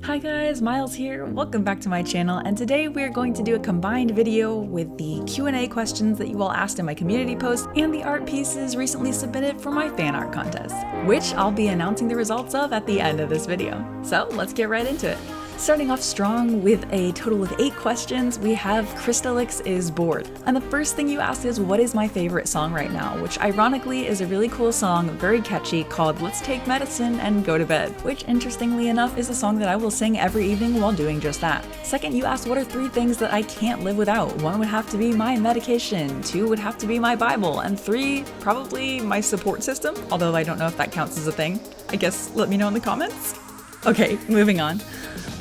Hi guys, Miles here. Welcome back to my channel, and today we're going to do a combined video with the Q&A questions that you all asked in my community post and the art pieces recently submitted for my fan art contest, which I'll be announcing the results of at the end of this video. So let's get right into it. Starting off strong with a total of 8 questions, we have Crystalix is bored. And the first thing you asked is, what is my favorite song right now? Which ironically is a really cool song, very catchy, called Let's Take Medicine and Go to Bed, which interestingly enough is a song that I will sing every evening while doing just that. Second, you asked what are 3 things that I can't live without? 1 would have to be my medication, 2 would have to be my Bible, and 3, probably my support system, although I don't know if that counts as a thing. I guess let me know in the comments. Okay, moving on.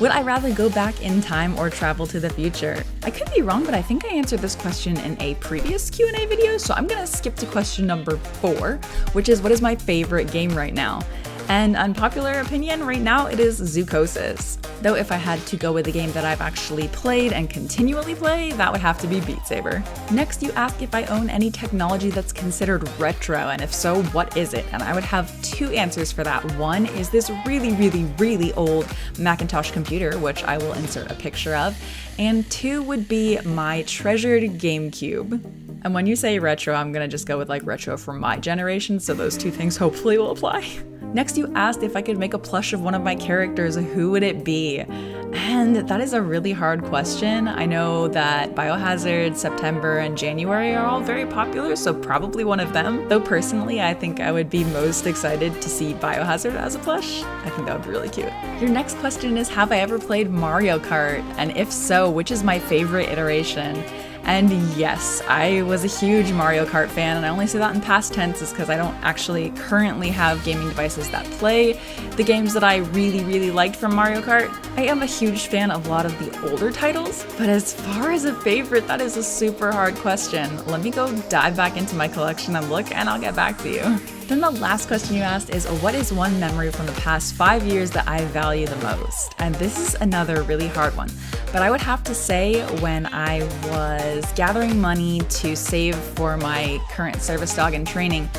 Would I rather go back in time or travel to the future? I could be wrong, but I think I answered this question in a previous Q&A video, so I'm gonna skip to question number 4, which is what is my favorite game right now? And unpopular opinion, right now it is Zoocosis. Though if I had to go with a game that I've actually played and continually play, that would have to be Beat Saber. Next, you ask if I own any technology that's considered retro, and if so, what is it? And I would have 2 answers for that. 1 is this really old Macintosh computer, which I will insert a picture of, and 2 would be my treasured GameCube. And when you say retro, I'm gonna just go with like retro from my generation, so those 2 things hopefully will apply. Next, you asked if I could make a plush of one of my characters, who would it be? And that is a really hard question. I know that Biohazard, September, and January are all very popular, so probably one of them. Though personally, I think I would be most excited to see Biohazard as a plush. I think that would be really cute. Your next question is, have I ever played Mario Kart? And if so, which is my favorite iteration? And yes, I was a huge Mario Kart fan, and I only say that in past tenses because I don't actually currently have gaming devices that play the games that I really liked from Mario Kart. I am a huge fan of a lot of the older titles, but as far as a favorite, that is a super hard question. Let me go dive back into my collection and look, and I'll get back to you. Then the last question you asked is, what is one memory from the past 5 years that I value the most? And this is another really hard one, but I would have to say when I was gathering money to save for my current service dog in training,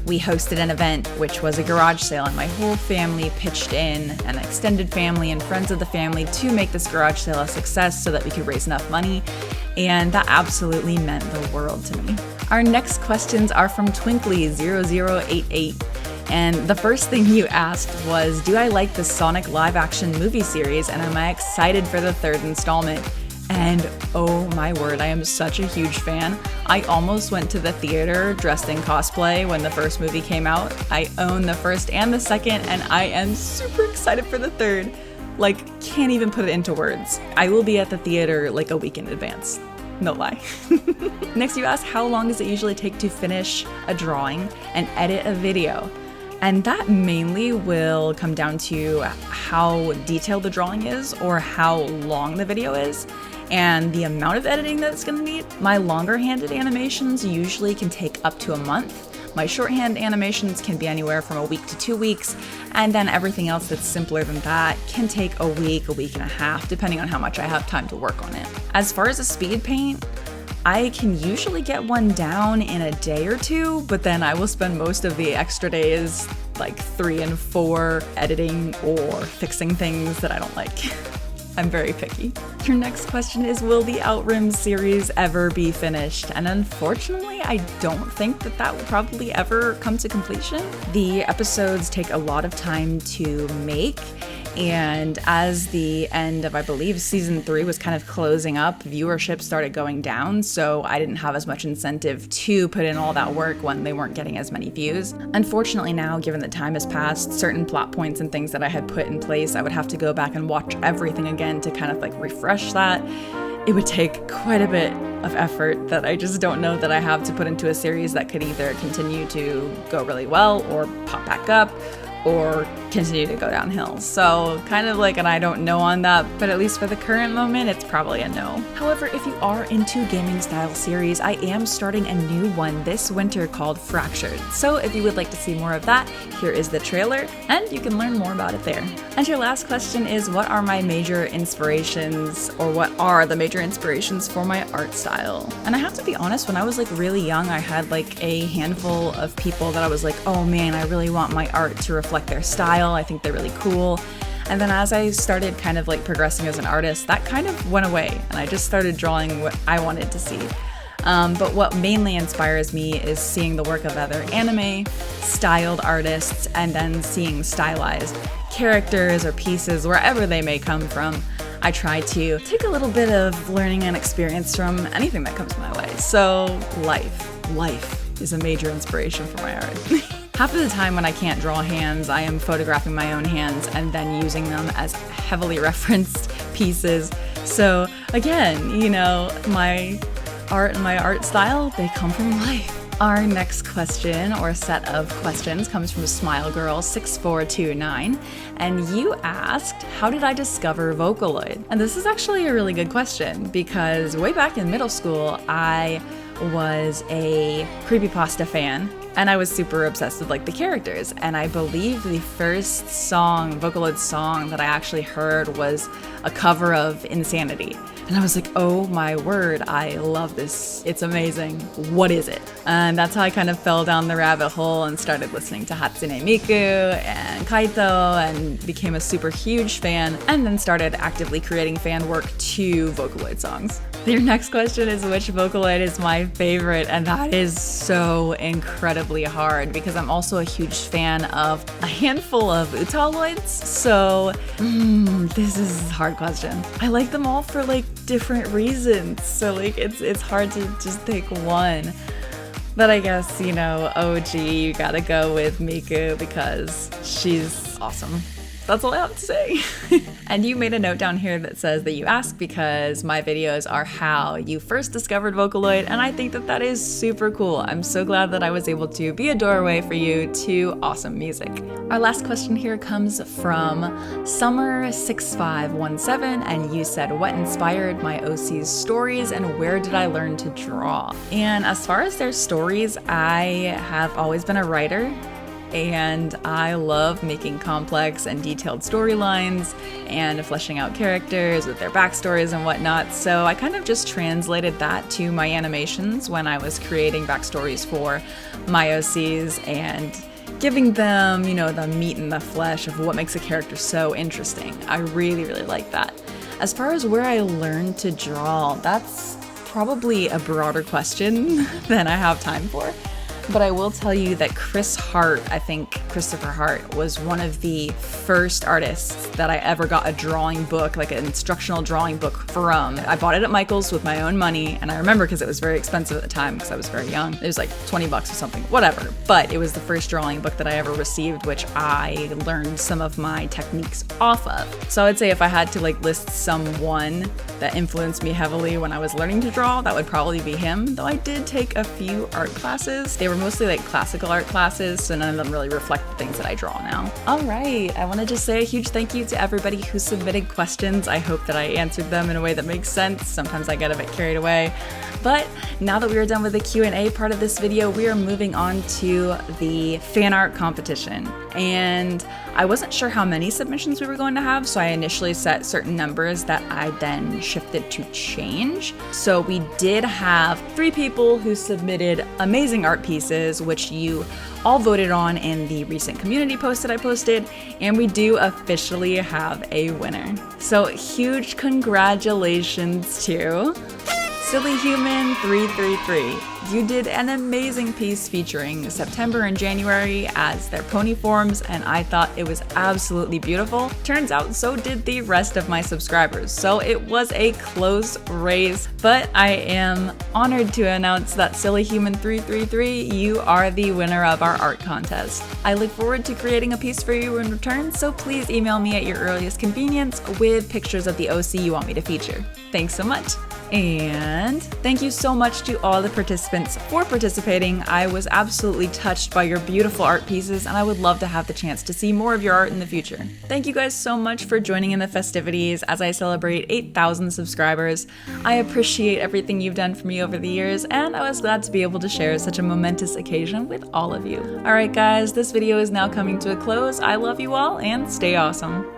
we hosted an event which was a garage sale, and my whole family pitched in, an extended family and friends of the family, to make this garage sale a success so that we could raise enough money, and that absolutely meant the world to me. Our next questions are from Twinkly0088, and the first thing you asked was, do I like the Sonic live-action movie series, and am I excited for the 3rd installment? And oh my word, I am such a huge fan. I almost went to the theater dressed in cosplay when the first movie came out. I own the 1st and the 2nd, and I am super excited for the 3rd. Like, can't even put it into words. I will be at the theater like a week in advance. No lie. Next, you ask, how long does it usually take to finish a drawing and edit a video? And that mainly will come down to how detailed the drawing is or how long the video is and the amount of editing that it's gonna need. My longer-handed animations usually can take up to a month. My shorthand animations can be anywhere from a week to 2 weeks, and then everything else that's simpler than that can take a week and a half, depending on how much I have time to work on it. As far as a speed paint, I can usually get one down in a day or 2, but then I will spend most of the extra days, like 3 and 4, editing or fixing things that I don't like. I'm very picky. Your next question is, will the Outrim series ever be finished? And unfortunately, I don't think that will probably ever come to completion. The episodes take a lot of time to make, and as the end of, I believe, season 3 was kind of closing up, viewership started going down, so I didn't have as much incentive to put in all that work when they weren't getting as many views. Unfortunately now, given that time has passed, certain plot points and things that I had put in place, I would have to go back and watch everything again to kind of like refresh that. It would take quite a bit of effort that I just don't know that I have to put into a series that could either continue to go really well or pop back up or continue to go downhill. So kind of like an I don't know on that, but at least for the current moment, it's probably a no. However, if you are into gaming style series, I am starting a new one this winter called Fractured. So if you would like to see more of that, here is the trailer, and you can learn more about it there. And your last question is, what are my major inspirations, or what are the major inspirations for my art style? And I have to be honest, when I was like really young, I had like a handful of people that I was like, oh man, I really want my art to reflect their style. I think they're really cool. And then as I started kind of like progressing as an artist, that kind of went away and I just started drawing what I wanted to see. But what mainly inspires me is seeing the work of other anime, styled artists, and then seeing stylized characters or pieces wherever they may come from. I try to take a little bit of learning and experience from anything that comes my way. So life is a major inspiration for my art. Half of the time when I can't draw hands, I am photographing my own hands and then using them as heavily referenced pieces. So again, you know, my art and my art style, they come from life. Our next question or set of questions comes from SmileGirl6429, and you asked, how did I discover Vocaloid? And this is actually a really good question because way back in middle school, I was a creepypasta fan and I was super obsessed with like the characters, and I believe the first song, Vocaloid song that I actually heard was a cover of Insanity. And I was like, oh my word, I love this. It's amazing. What is it? And that's how I kind of fell down the rabbit hole and started listening to Hatsune Miku and Kaito and became a super huge fan, and then started actively creating fan work to Vocaloid songs. Your next question is which Vocaloid is my favorite, and that is so incredibly hard because I'm also a huge fan of a handful of Utaloids, so this is a hard question. I like them all for like different reasons, so like it's hard to just pick one. But I guess, you know, OG, you gotta go with Miku because she's awesome. That's all I have to say. And you made a note down here that says that you asked because my videos are how you first discovered Vocaloid, and I think that that is super cool. I'm so glad that I was able to be a doorway for you to awesome music. Our last question here comes from Summer6517, and you said, what inspired my OC's stories and where did I learn to draw? And as far as their stories, I have always been a writer. And I love making complex and detailed storylines and fleshing out characters with their backstories and whatnot. So I kind of just translated that to my animations when I was creating backstories for my OCs and giving them, you know, the meat and the flesh of what makes a character so interesting. I really, really like that. As far as where I learned to draw, that's probably a broader question than I have time for. But I will tell you that Christopher Hart, was one of the first artists that I ever got a drawing book, like an instructional drawing book from. I bought it at Michael's with my own money, and I remember because it was very expensive at the time because I was very young. It was like 20 bucks or something, whatever. But it was the first drawing book that I ever received, which I learned some of my techniques off of. So I'd say if I had to like list someone that influenced me heavily when I was learning to draw, that would probably be him, though I did take a few art classes. They were mostly like classical art classes, so none of them really reflect the things that I draw now. All right, I want to just say a huge thank you to everybody who submitted questions. I hope that I answered them in a way that makes sense. Sometimes I get a bit carried away. But now that we are done with the Q&A part of this video, we are moving on to the fan art competition. And I wasn't sure how many submissions we were going to have, so I initially set certain numbers that I then shifted to change. So we did have 3 people who submitted amazing art pieces, which you all voted on in the recent community post that I posted, and we do officially have a winner. So huge congratulations to Silly Human 333. You did an amazing piece featuring September and January as their pony forms, and I thought it was absolutely beautiful. Turns out so did the rest of my subscribers, so it was a close race, but I am honored to announce that Silly Human 333, you are the winner of our art contest. I look forward to creating a piece for you in return, so please email me at your earliest convenience with pictures of the OC you want me to feature. Thanks so much. And thank you so much to all the participants for participating. I was absolutely touched by your beautiful art pieces, and I would love to have the chance to see more of your art in the future. Thank you guys so much for joining in the festivities as I celebrate 8,000 subscribers. I appreciate everything you've done for me over the years, and I was glad to be able to share such a momentous occasion with all of you. Alright guys, this video is now coming to a close. I love you all, and stay awesome.